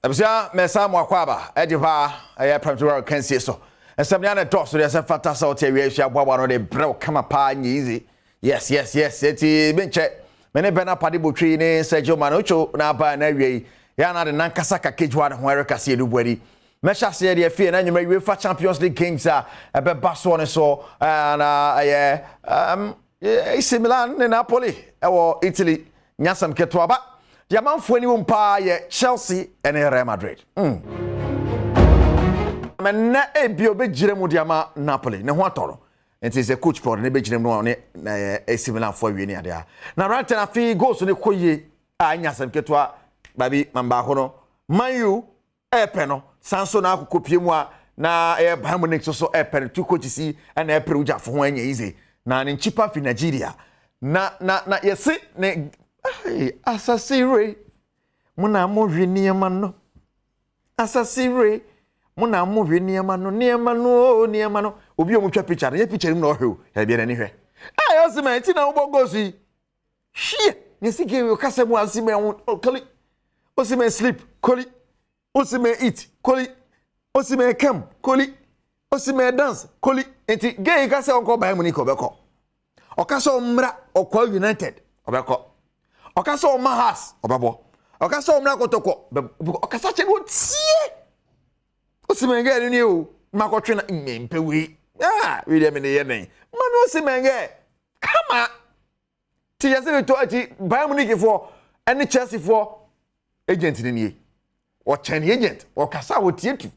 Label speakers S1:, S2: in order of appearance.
S1: Absia mesa mwakwaba ediva Premtobre Kasee so. Esamnya na doso de se fata sa ote wi ahia boabo no de brew kama pa nyizi. Yes. Eti benche mene bena pade botwi ni Sergio Manocho na ba na wi ya na de nankasa ka kejwa ne ho Kasee du bwadi. Mesha se de afie na nyuma UEFA Champions League games a ebe baso ne so na AC Milan ne Napoli ewo Italy nyasam keto ba. Diamanfo ni wumpa ye Chelsea and Real Madrid. Na ebio be jiremu diama Napoli ne ho atoro. Enti se coach Paul ne be jiremu ne AC Milan fo wi ni ade a. Na right na fi goals ne koye anyasam ketwa babi mamba ho no. Man U epe no sanso na akokopie mu a na Bayern Munich so epe two coaches and epe ujafo ho anya easy. Na ne chipa fi Nigeria. Na yesi ne Asasire muna mo hwe niema no Asasire muna mo hwe niema no obi o mo twa picture ye picture no hwe ya bia na ni hwe osima ti na wo gosi hie ne sike we kasa mu asima koli osima sleep koli osima eat koli osima come koli osima dance koli enti gay kasa onko Bayern Munich obeko okasa omra okwa United obeko okasa o mahas obabo okasa o mra kotoko okasa che wo tie osimenge ni o makotwe na mpewe William ne ye nen manu osimenge kama ti yase to ati Bayern Munich for any Chelsea for agent ni o chen agent okasa wo tie tu